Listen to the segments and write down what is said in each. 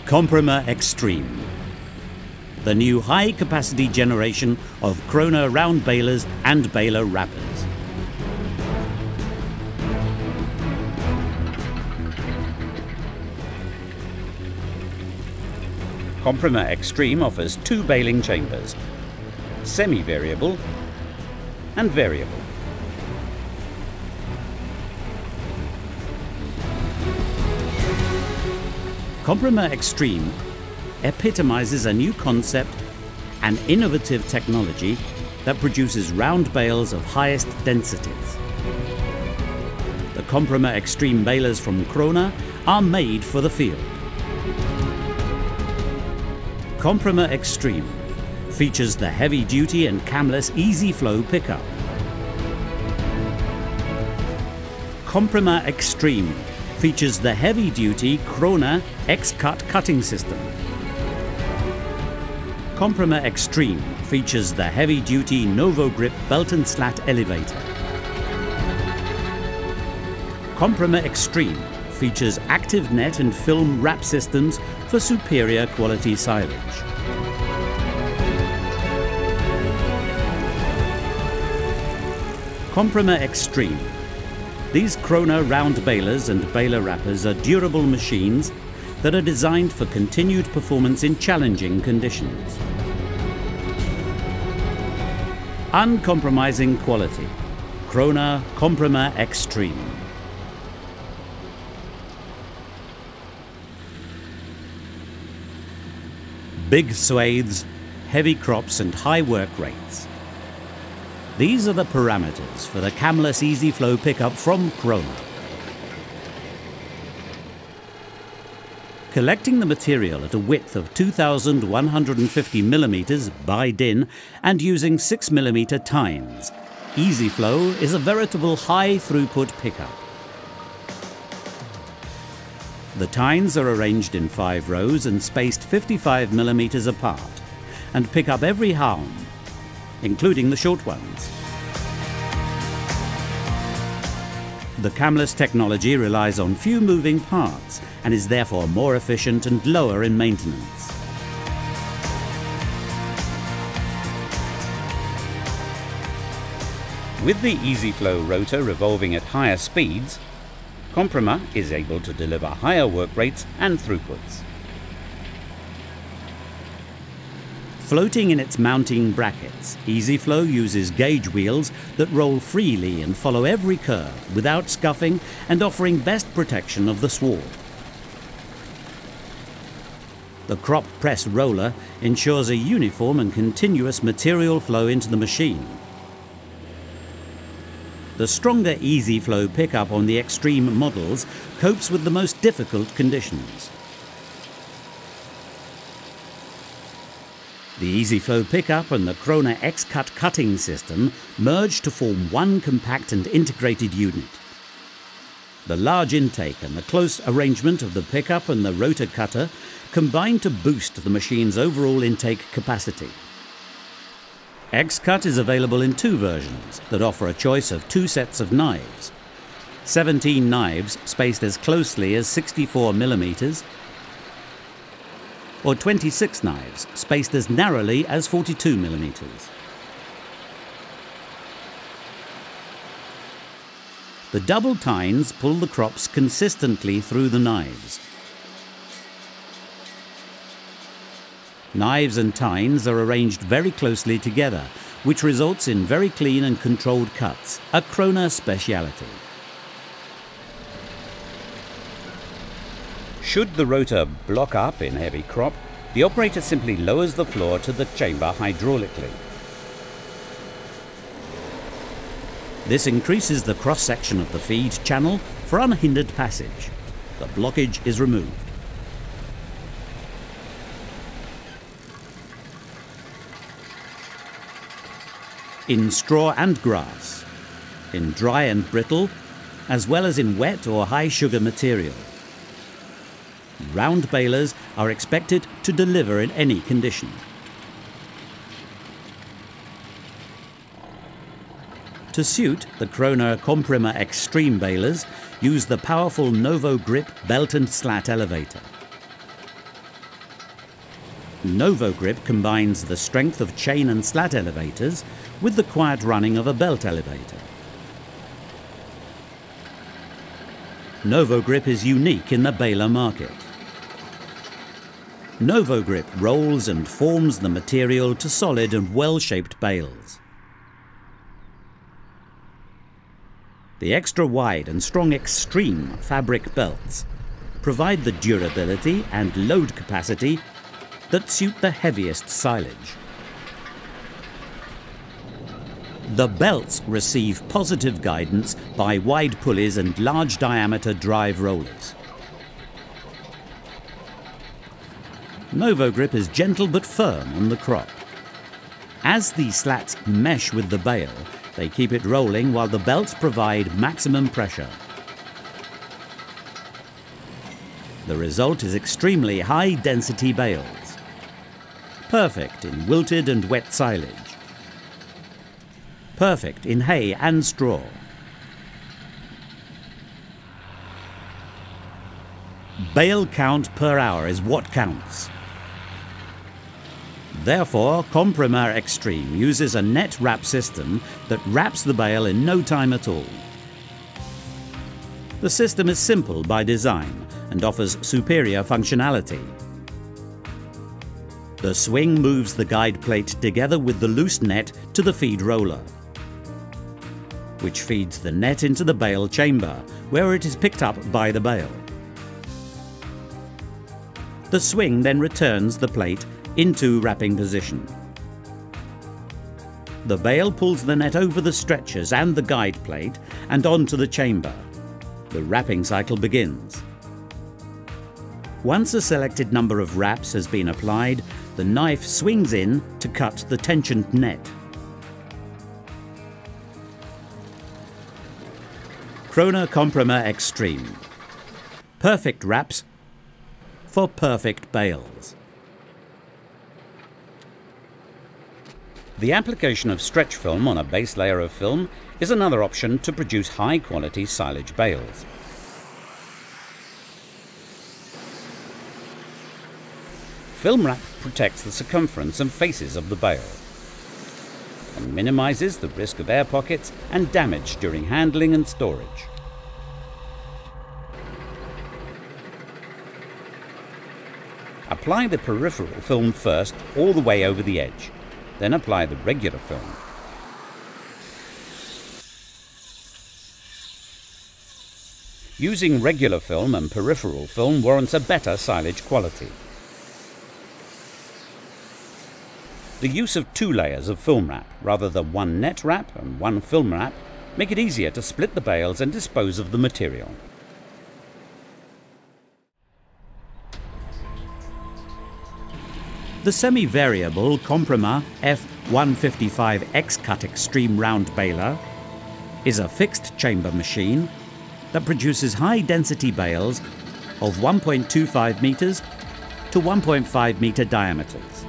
Comprima X-treme, the new high-capacity generation of KRONE round balers and baler wrappers. Comprima X-treme offers two baling chambers, semi-variable and variable. Comprima X-treme epitomizes a new concept, an innovative technology that produces round bales of highest densities. The Comprima X-treme balers from KRONE are made for the field. Comprima X-treme features the heavy-duty and camless easy-flow pickup. Comprima X-treme features the heavy-duty KRONE X-cut cutting system. Comprima X-treme features the heavy-duty NovoGrip belt and slat elevator. Comprima X-treme features active net and film wrap systems for superior quality silage. Comprima X-treme. These KRONE round balers and baler wrappers are durable machines that are designed for continued performance in challenging conditions. Uncompromising quality. KRONE Comprima X-treme. Big swathes, heavy crops and high work rates. These are the parameters for the camless easy flow pickup from KRONE. Collecting the material at a width of 2,150 mm by DIN and using 6 mm tines, easy flow is a veritable high throughput pickup. The tines are arranged in 5 rows and spaced 55 mm apart and pick up every haulm, including the short ones. The camless technology relies on few moving parts and is therefore more efficient and lower in maintenance. With the easy flow rotor revolving at higher speeds, Comprima is able to deliver higher work rates and throughputs. Floating in its mounting brackets, EasyFlow uses gauge wheels that roll freely and follow every curve without scuffing and offering best protection of the sward. The crop press roller ensures a uniform and continuous material flow into the machine. The stronger EasyFlow pickup on the X-treme models copes with the most difficult conditions. The EasyFlow pickup and the KRONE X-cut cutting system merge to form one compact and integrated unit. The large intake and the close arrangement of the pickup and the rotor cutter combine to boost the machine's overall intake capacity. X-cut is available in 2 versions that offer a choice of 2 sets of knives. 17 knives spaced as closely as 64 mm, or 26 knives spaced as narrowly as 42 mm. The double tines pull the crops consistently through the knives. Knives and tines are arranged very closely together, which results in very clean and controlled cuts, a KRONE speciality. Should the rotor block up in heavy crop, the operator simply lowers the floor to the chamber hydraulically. This increases the cross-section of the feed channel for unhindered passage. The blockage is removed. In straw and grass, in dry and brittle, as well as in wet or high sugar material. Round balers are expected to deliver in any condition. To suit, the KRONE Comprima X-treme balers use the powerful NovoGrip belt and slat elevator. NovoGrip combines the strength of chain and slat elevators with the quiet running of a belt elevator. NovoGrip is unique in the baler market. NovoGrip rolls and forms the material to solid and well-shaped bales. The extra wide and strong X-treme fabric belts provide the durability and load capacity that suit the heaviest silage. The belts receive positive guidance by wide pulleys and large diameter drive rollers. NovoGrip is gentle but firm on the crop. As the slats mesh with the bale, they keep it rolling while the belts provide maximum pressure. The result is extremely high-density bales, perfect in wilted and wet silage, perfect in hay and straw. Bale count per hour is what counts. Therefore, Comprima X-treme uses a net wrap system that wraps the bale in no time at all. The system is simple by design and offers superior functionality. The swing moves the guide plate together with the loose net to the feed roller, which feeds the net into the bale chamber, where it is picked up by the bale. The swing then returns the plate into wrapping position. The bale pulls the net over the stretchers and the guide plate and onto the chamber. The wrapping cycle begins. Once a selected number of wraps has been applied, the knife swings in to cut the tensioned net. KRONE Comprima X-treme. Perfect wraps for perfect bales. The application of stretch film on a base layer of film is another option to produce high-quality silage bales. Film wrap protects the circumference and faces of the bale and minimizes the risk of air pockets and damage during handling and storage. Apply the peripheral film first all the way over the edge. Then apply the regular film. Using regular film and peripheral film warrants a better silage quality. The use of 2 layers of film wrap rather than 1 net wrap and 1 film wrap make it easier to split the bales and dispose of the material. The semi-variable Comprima F155 X-cut X-treme round baler is a fixed chamber machine that produces high-density bales of 1.25 meters to 1.5 meter diameters.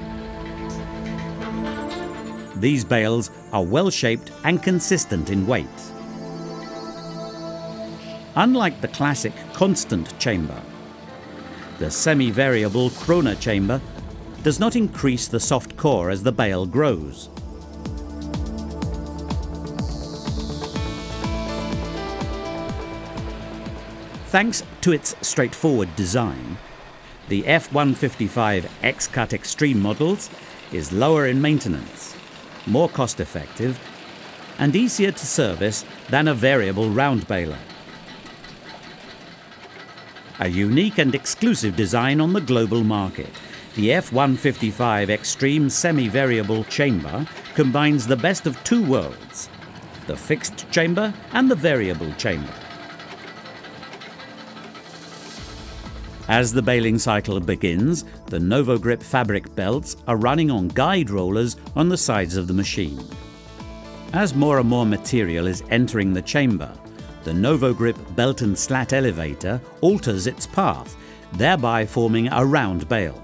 These bales are well-shaped and consistent in weight. Unlike the classic constant chamber, the semi-variable KRONE chamber does not increase the soft core as the bale grows. Thanks to its straightforward design, the F155 X-cut X-treme models is lower in maintenance, more cost-effective, and easier to service than a variable round baler. A unique and exclusive design on the global market, the F155 X-treme semi-variable chamber combines the best of 2 worlds, the fixed chamber and the variable chamber. As the baling cycle begins, the NovoGrip fabric belts are running on guide rollers on the sides of the machine. As more and more material is entering the chamber, the NovoGrip belt and slat elevator alters its path, thereby forming a round bale.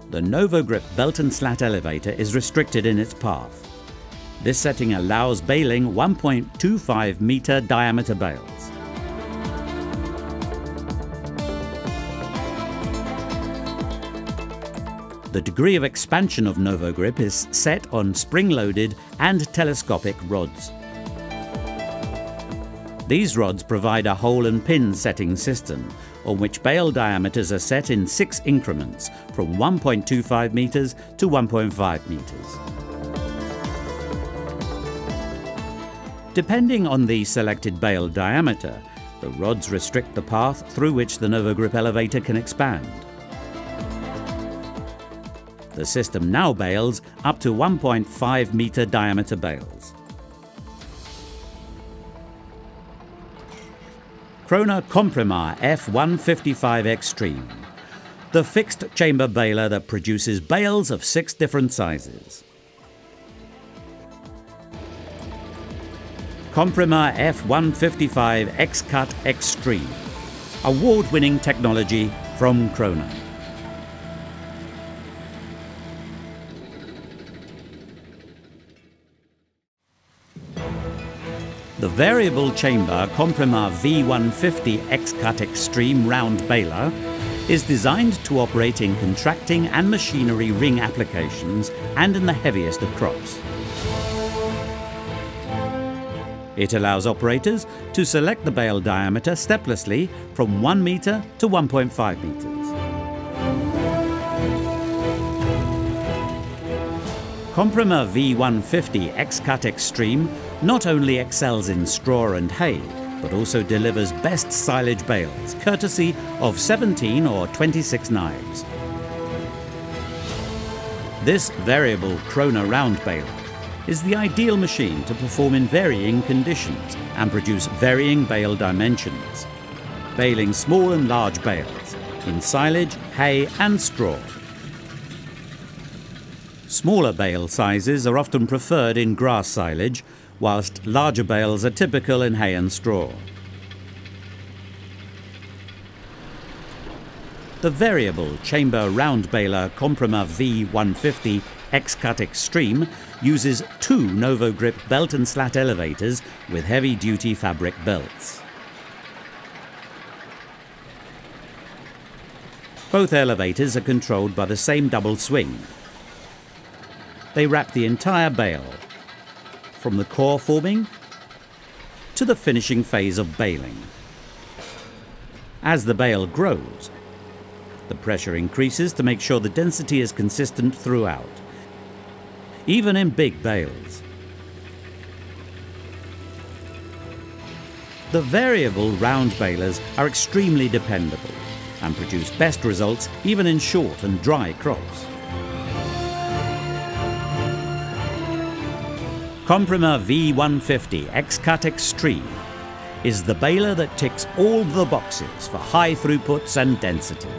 The NovoGrip belt and slat elevator is restricted in its path. This setting allows baling 1.25 meter diameter bales. The degree of expansion of NovoGrip is set on spring-loaded and telescopic rods. These rods provide a hole and pin setting system, on which bale diameters are set in 6 increments from 1.25 meters to 1.5 meters. Depending on the selected bale diameter, the rods restrict the path through which the NovoGrip elevator can expand. The system now bales up to 1.5 meter diameter bales. KRONE Comprima F155 X-treme, the fixed chamber baler that produces bales of 6 different sizes. Comprima F155 X-Cut X-treme, award-winning technology from KRONE. The variable chamber Comprima V150 X-Cut X-treme round baler is designed to operate in contracting and machinery ring applications and in the heaviest of crops. It allows operators to select the bale diameter steplessly from 1 meter to 1.5 meters. Comprima V150 X-Cut X-treme not only excels in straw and hay, but also delivers best silage bales, courtesy of 17 or 26 knives. This variable KRONE round baler is the ideal machine to perform in varying conditions and produce varying bale dimensions, baling small and large bales in silage, hay and straw. Smaller bale sizes are often preferred in grass silage, whilst larger bales are typical in hay and straw. The variable chamber round baler Comprima V150 X-Cut X-treme uses 2 NovoGrip belt and slat elevators with heavy-duty fabric belts. Both elevators are controlled by the same double swing. They wrap the entire bale, from the core forming to the finishing phase of baling. As the bale grows, the pressure increases to make sure the density is consistent throughout, even in big bales. The variable round balers are extremely dependable and produce best results even in short and dry crops. Comprima V150 X-Cut X-treme is the baler that ticks all the boxes for high throughputs and densities.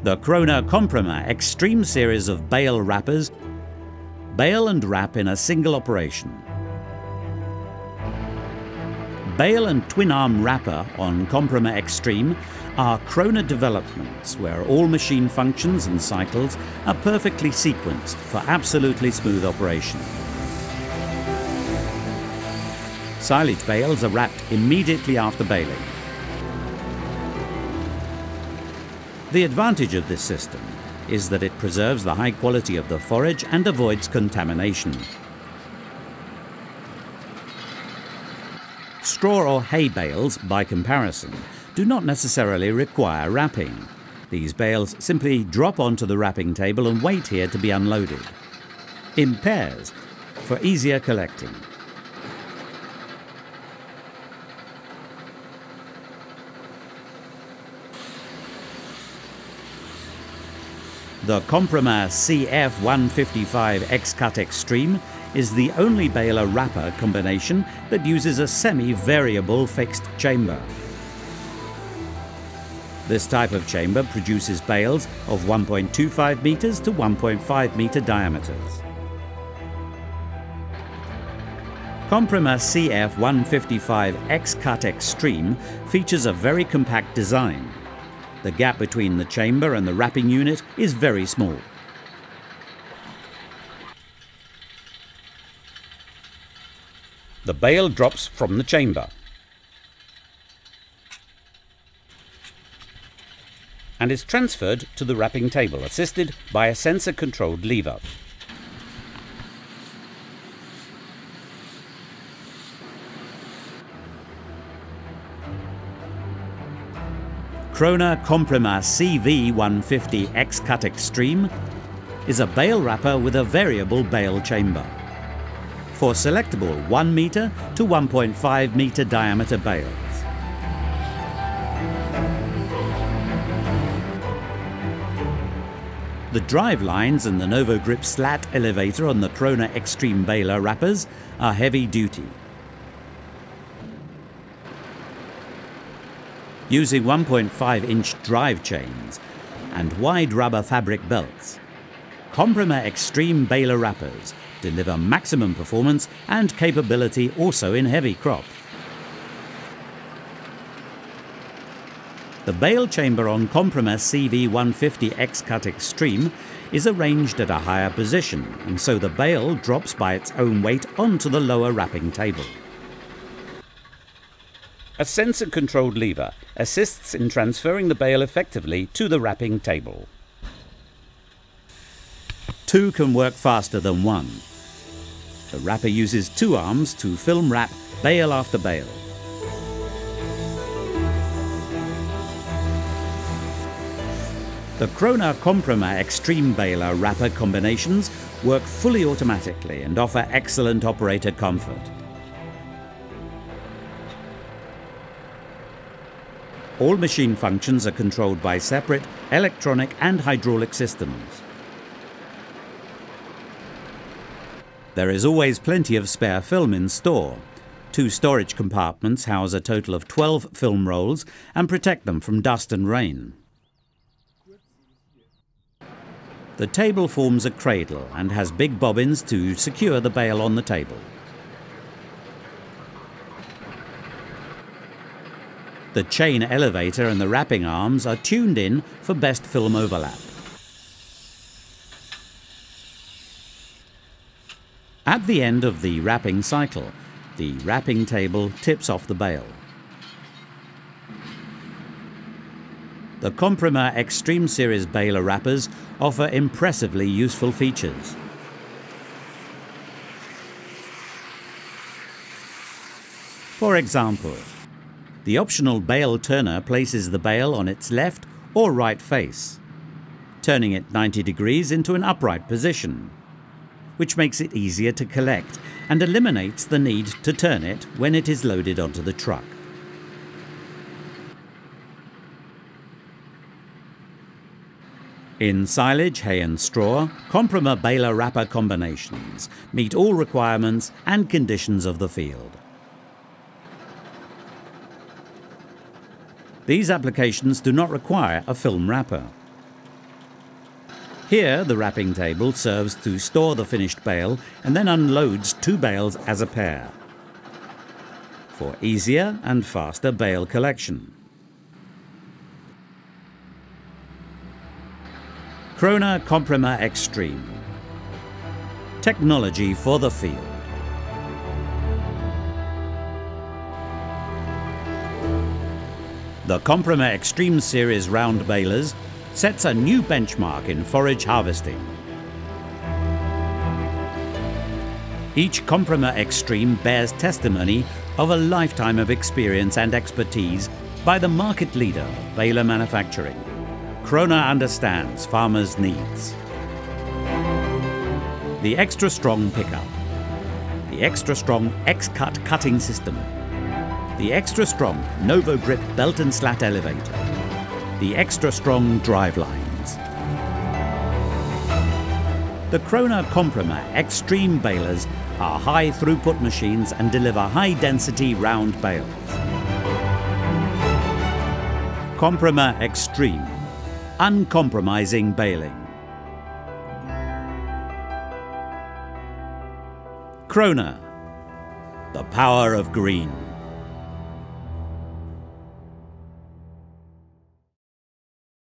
The KRONE Comprima X-treme series of bale wrappers bale and wrap in a single operation. Bale and twin arm wrapper on Comprima X-treme are KRONE developments where all machine functions and cycles are perfectly sequenced for absolutely smooth operation. Silage bales are wrapped immediately after baling. The advantage of this system is that it preserves the high quality of the forage and avoids contamination. Straw or hay bales, by comparison, do not necessarily require wrapping. These bales simply drop onto the wrapping table and wait here to be unloaded, in pairs, for easier collecting. The Comprima CF155 X-Cut X-treme is the only baler wrapper combination that uses a semi-variable fixed chamber. This type of chamber produces bales of 1.25 meters to 1.5 meter diameters. Comprima CF155 X-Cut X-treme features a very compact design. The gap between the chamber and the wrapping unit is very small. The bale drops from the chamber. and is transferred to the wrapping table, assisted by a sensor-controlled lever. KRONE Comprima CV150 X-Cut X-treme is a bale wrapper with a variable bale chamber for selectable 1 meter to 1.5 meter diameter bales. The drive lines and the NovoGrip slat elevator on the KRONE X-treme baler wrappers are heavy duty. Using 1.5-inch drive chains and wide rubber fabric belts, Comprima X-treme baler wrappers deliver maximum performance and capability also in heavy crop. The bale chamber on Comprima CV150 X-Cut X-treme is arranged at a higher position, and so the bale drops by its own weight onto the lower wrapping table. A sensor-controlled lever assists in transferring the bale effectively to the wrapping table. Two can work faster than one. The wrapper uses 2 arms to film wrap bale after bale. The KRONE Comprima X-treme baler wrapper combinations work fully automatically and offer excellent operator comfort. All machine functions are controlled by separate electronic and hydraulic systems. There is always plenty of spare film in store. 2 storage compartments house a total of 12 film rolls and protect them from dust and rain. The table forms a cradle and has big bobbins to secure the bale on the table. The chain elevator and the wrapping arms are tuned in for best film overlap. At the end of the wrapping cycle, the wrapping table tips off the bale. The Comprima X-treme series baler wrappers offer impressively useful features. For example, the optional bale turner places the bale on its left or right face, turning it 90 degrees into an upright position, which makes it easier to collect and eliminates the need to turn it when it is loaded onto the truck. In silage, hay and straw, Comprima baler wrapper combinations meet all requirements and conditions of the field. These applications do not require a film wrapper. Here, the wrapping table serves to store the finished bale and then unloads 2 bales as a pair for easier and faster bale collection. KRONE Comprima X-treme. Technology for the field. The Comprima X-treme series round balers sets a new benchmark in forage harvesting. Each Comprima X-treme bears testimony of a lifetime of experience and expertise by the market leader of baler manufacturing. KRONE understands farmers' needs. The extra strong pickup, the extra strong X-cut cutting system, the extra strong NovoGrip belt and slat elevator, the extra strong drive lines. The KRONE Comprima X-treme balers are high throughput machines and deliver high density round bales. Comprima X-treme, uncompromising baling. KRONE, the power of green.